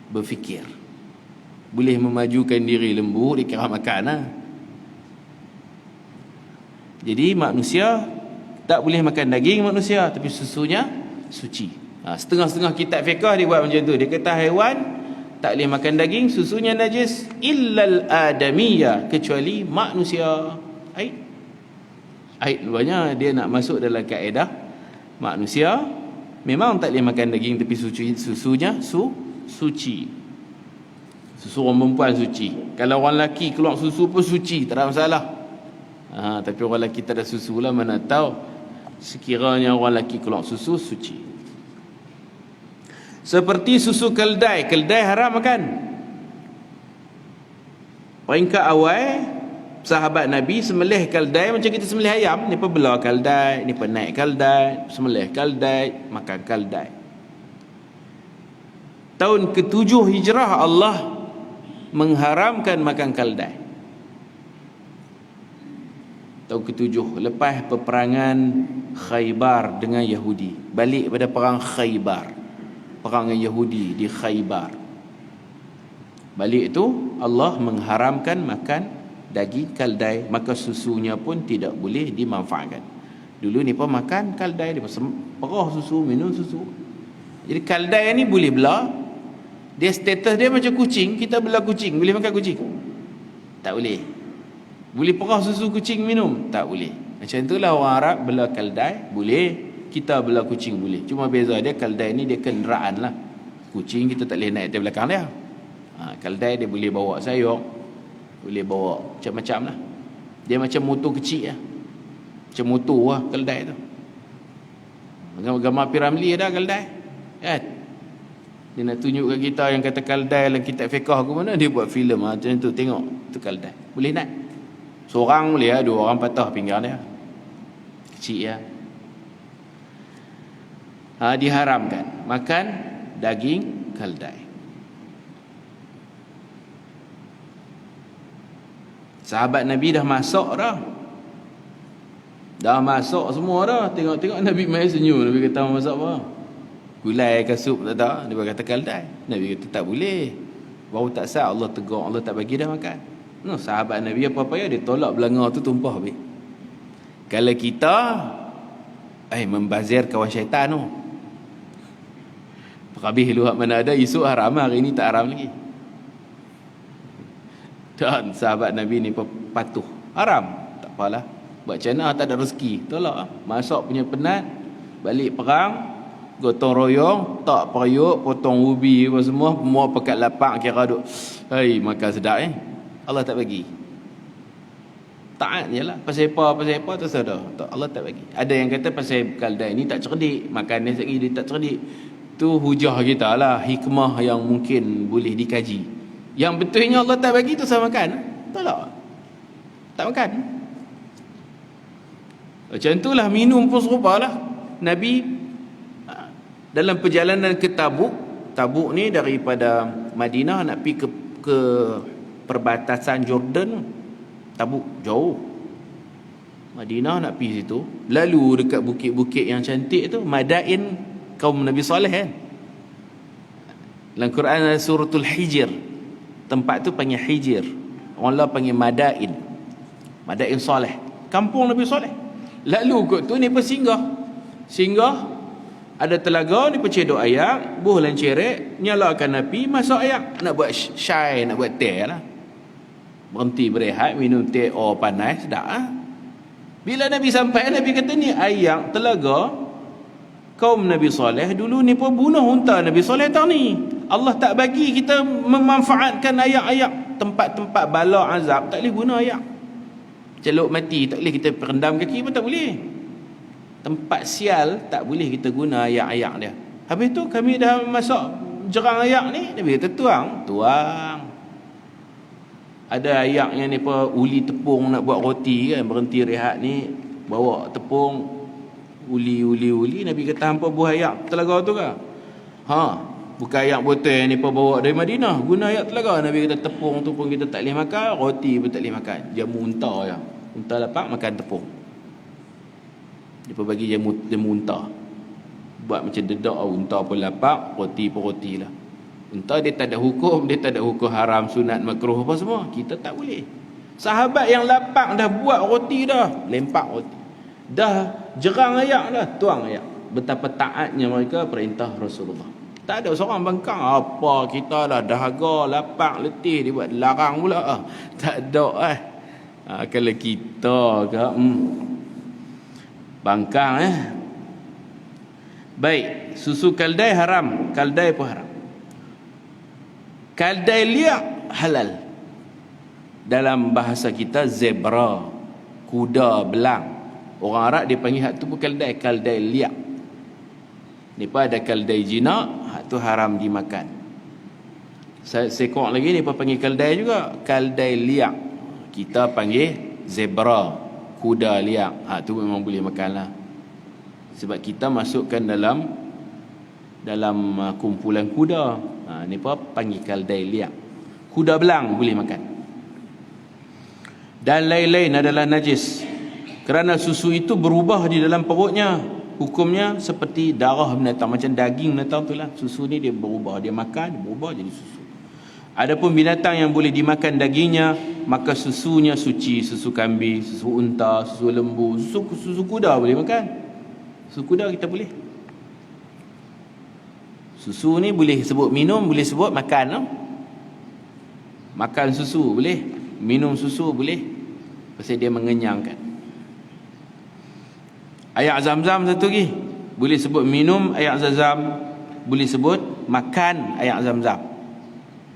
S1: berfikir, boleh memajukan diri lembu, dikira makan lah. Jadi manusia tak boleh makan daging manusia, tapi susunya suci. Setengah-setengah kitab fiqh dia buat macam tu. Dia kata haiwan tak boleh makan daging, susunya najis, illal adamiyah, kecuali manusia. Ayat luarnya dia nak masuk dalam kaedah manusia memang tak boleh makan daging, tapi susunya suci. Susu orang perempuan suci. Kalau orang lelaki keluar susu pun suci, tak ada masalah. Tapi orang lelaki tak ada susu lah, mana tahu sekiranya orang lelaki keluar susu suci. Seperti susu keldai. Keldai haram makan. Peringkat awal sahabat Nabi sembelih keldai macam kita sembelih ayam. Ni pun belah keldai, ni pun naik keldai, sembelih keldai, makan keldai. Tahun ke-7 Hijrah Allah mengharamkan makan keldai. Tahun ke-7 lepas peperangan Khaybar dengan Yahudi. Balik pada perang Khaybar, perang Yahudi di Khaybar. Balik itu Allah mengharamkan makan daging keldai, maka susunya pun tidak boleh dimanfaatkan. Dulu ni pun makan keldai, dia perah susu, minum susu. Jadi keldai ni boleh belah. Dia status dia macam kucing, kita belah kucing, boleh makan kucing? Tak boleh. Boleh perah susu kucing minum? Tak boleh. Macam itulah orang Arab belah keldai boleh, kita belah kucing boleh. Cuma beza dia, keldai ni dia kenderaan lah. Kucing kita tak boleh naik di belakang dia. Keldai dia boleh bawa sayur, boleh bawa macam-macam lah. Dia macam motor kecil lah, macam motor lah keldai tu. Gambar Piramli ada keldai kan? Dia nak tunjukkan kita yang kata keldai dalam kitab fiqh ke mana, dia buat filem macam tu. Tengok tu keldai boleh naik. Seorang boleh lah, 2 orang patah pinggang dia. Kecil ya. Diharamkan makan daging keldai. Sahabat Nabi dah masak dah. Dah masak semua dah. Tengok-tengok Nabi mai senyum. Nabi kata masak apa? Gulai ke sup tak? Dia kata keldai. Nabi kata tak boleh. Baru tak sah, Allah tegur, Allah tak bagi dah makan. No, sahabat Nabi apa-apa ya, dia tolak belanga tu tumpah habis. Kalau kita membazir kawan syaitan tu. Habis luar mana ada, esok haram, hari ni tak haram lagi. Dan sahabat Nabi ni patuh. Haram, tak apalah. Buat macam mana, tak ada rezeki, tolak. Masak punya penat, balik perang, gotong royong, tak periuk, potong ubi apa semua, semua pekat lapak, kira duk makan sedap Allah tak bagi. Taat je lah. Pasal apa terserah. Allah tak bagi. Ada yang kata pasal keldai ni tak cerdik, makan dia sekali dia tak cerdik. Tu hujah kita lah, hikmah yang mungkin boleh dikaji. Yang betulnya Allah tak bagi tu sama makan. Tolak. Tak makan. Macam itulah minum pun serupa lah. Nabi dalam perjalanan ke Tabuk ni daripada Madinah nak pergi ke perbatasan Jordan. Tabuk jauh. Madinah nak pergi situ, lalu dekat bukit-bukit yang cantik tu, Madain kaum Nabi Saleh kan. Dalam Quran suratul Hijr, tempat tu panggil Hijr, orang lah panggil Madain. Madain Saleh, kampung Nabi Saleh. Lalu kot tu ni singgah ada telaga ni, pecedok ayak, buh lancerek, nyalakan api, masak ayak, nak buat syai, nak buat teh lah. Berhenti berehat, minum teh panas, sedap lah. Bila Nabi sampai, Nabi kata ni ayak telaga kaum Nabi Saleh dulu ni pun bunuh unta Nabi Saleh tahu ni. Allah tak bagi kita memanfaatkan ayak-ayak. Tempat-tempat bala azab tak boleh guna ayak. Celuk mati tak boleh kita rendam kaki pun tak boleh. Tempat sial tak boleh kita guna ayak-ayak dia. Habis tu kami dah masak jerang ayak ni, Nabi kata tuang. Ada ayak yang ni apa, uli tepung nak buat roti kan, berhenti rehat ni, bawa tepung, uli. Nabi kata hampa buah ayak telaga tu ke? Bukan ayak botol yang ni apa bawa dari Madinah, guna ayak telaga. Nabi kata tepung tu pun kita tak boleh makan, roti pun tak boleh makan. Jamu unta je. Unta lapak makan tepung. Dia bagi jamu unta. Buat macam dedak, unta pun lapak, roti pun roti lah. Unta dia tak ada hukum, haram, sunat, makruh apa semua. Kita tak boleh. Sahabat yang lapak dah buat roti dah, lempak roti. Dah jerang ayak dah, tuang ayak. Betapa taatnya mereka perintah Rasulullah. Tak ada seorang bangkang, apa kita dah dahaga, lapak, letih, dia buat larang pula. Tak ada kalau kita ke bangkang Baik, susu kaldai haram, kaldai pun haram. Kaldai liak halal. Dalam bahasa kita zebra, kuda belang. Orang Arab dia panggil hak tu pun kaldai, kaldai liak. Ni pun ada kaldai jinak, hak tu haram dimakan. Seekor lagi ni pun panggil kaldai juga, kaldai liak. Kita panggil zebra, kuda liak. Hak tu memang boleh makan lah. Sebab kita masukkan dalam kumpulan kuda. Ni apa panggil kaldai liak. Kuda belang boleh makan. Dan lain-lain adalah najis, kerana susu itu berubah di dalam perutnya. Hukumnya seperti darah binatang, macam daging binatang tu lah. Susu ni dia berubah, dia makan, dia berubah jadi susu. Adapun binatang yang boleh dimakan dagingnya, maka susunya suci. Susu kambing, susu unta, susu lembu, susu kuda boleh makan. Susu kuda kita boleh. Susu ni boleh sebut minum, boleh sebut makan no? Makan susu boleh, minum susu boleh, pasal dia mengenyangkan. Air zam-zam satu lagi, boleh sebut minum air zam-zam, boleh sebut makan air zam-zam.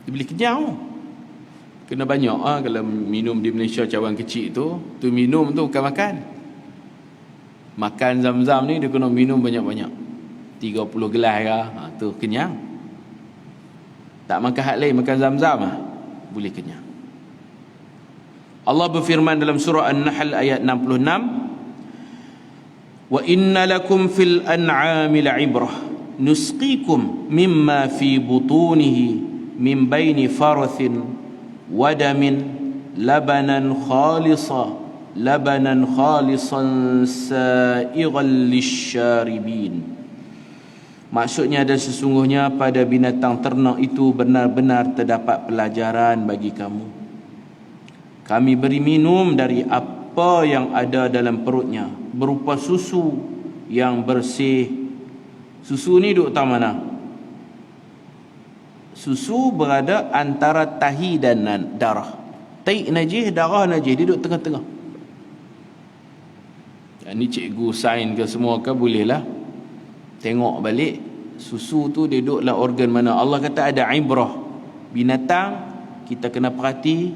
S1: Dia boleh kenyang. Kena banyak kalau minum di Malaysia cawan kecil tu minum tu bukan makan. Makan zam-zam ni dia kena minum banyak-banyak, 30 gelas ke, tu kenyang. Tak makan hak lain, makan zam-zam boleh kenyang. Allah berfirman dalam surah An-Nahl ayat 66, wa inna lakum fil an'ami la'ibrah nusqikum mimma fi butunihi min baini farathin wa damin labanan khalisan sa'igan lisyaribin. Maksudnya, dan sesungguhnya pada binatang ternak itu benar-benar terdapat pelajaran bagi kamu. Kami beri minum dari apa yang ada dalam perutnya, berupa susu yang bersih. Susu ni duduk tang mana? Susu berada antara tahi dan darah. Tahi najis, darah najis, dia duduk tengah-tengah. Ini cikgu sains ke semua ke bolehlah tengok balik susu tu dia duduklah organ mana. Allah kata ada ibrah. Binatang kita kena perhati,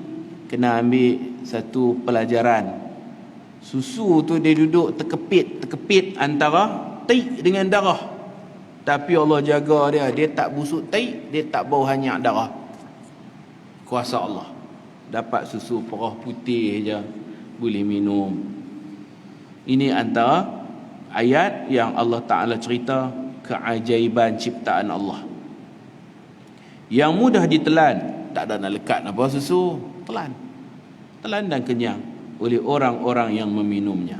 S1: kena ambil satu pelajaran. Susu tu dia duduk terkepit antara tahi dengan darah. Tapi Allah jaga dia tak busuk tahi, dia tak bau hanyak darah. Kuasa Allah. Dapat susu perah putih je boleh minum. Ini antara ayat yang Allah Ta'ala cerita keajaiban ciptaan Allah yang mudah ditelan. Tak ada nak lekat apa susu, telan dan kenyang oleh orang-orang yang meminumnya.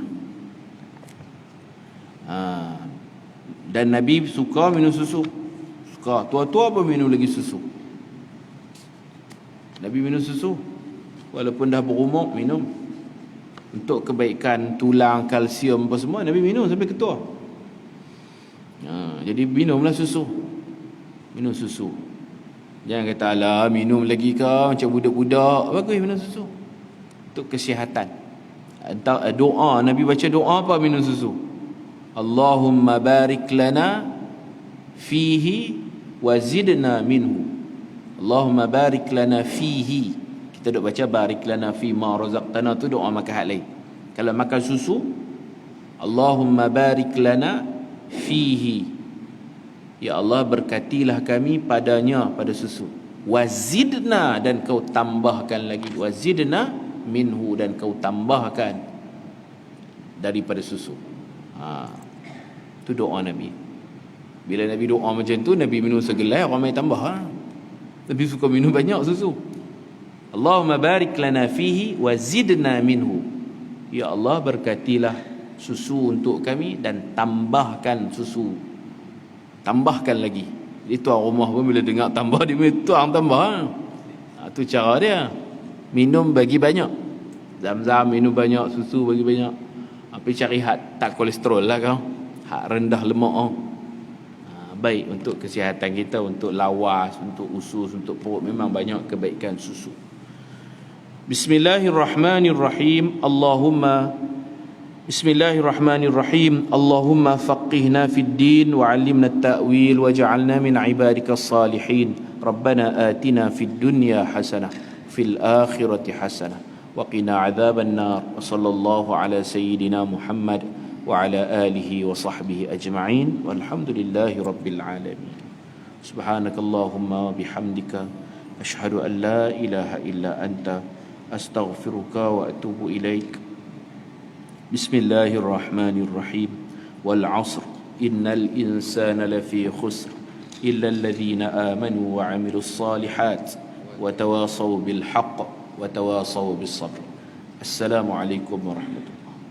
S1: Dan Nabi suka minum susu, suka. Tua-tua pun minum lagi susu. Nabi minum susu walaupun dah berumur, minum untuk kebaikan tulang, kalsium apa semua. Nabi minum sampai ketua. Jadi minumlah susu. Minum susu. Jangan kata alah minum lagi ke macam budak-budak. Bagus minum susu untuk kesihatan. Doa Nabi baca doa apa minum susu? Allahumma barik lana fihi wa zidna minhu. Allahumma barik lana fihi. Kita duk baca barik lana fi ma razaqtana, tu doa makan hak lain. Kalau makan susu, Allahumma barik lana fihi. Ya Allah, berkatilah kami padanya, pada susu. wazidna, dan kau tambahkan lagi, wazidna minhu, dan kau tambahkan daripada susu. Itu doa Nabi. Bila Nabi doa macam tu, Nabi minum segelai, ramai tambah. Nabi suka minum banyak susu. Allahumma barik lana fihi wazidna minhu. Ya Allah, berkatilah susu untuk kami dan tambahkan susu. Tambahkan lagi. Jadi tuan rumah pun bila dengar tambah, dia tuang tambah. Itu cara dia. Minum bagi banyak. Zam-zam minum banyak, susu bagi banyak. Apa cari hak tak kolesterol lah kau. Hak rendah lemak. Baik untuk kesihatan kita, untuk lawas, untuk usus, untuk perut. Memang banyak kebaikan susu. Bismillahirrahmanirrahim. Bismillahirrahmanirrahim. Allahumma faqihna fid din wa 'allimna at-ta'wil waj'alna min 'ibadika as-salihin. Rabbana atina fid dunya hasanah fil akhirati hasanah wa qina 'adzaban nar. Wa sallallahu ala sayyidina Muhammad wa ala alihi wa sahbihi ajma'in. Walhamdulillahi rabbil alamin. Subhanakallahumma wa bihamdika ashhadu an la ilaha illa anta astaghfiruka wa atubu ilaik. Bismillahirrahmanirrahim. Wal 'asr innal insana lafi khusr illa alladhina amanu wa 'amilus salihat wa tawasaw bil haqq wa tawasaw bis sabr. Assalamu alaikum warahmatullahi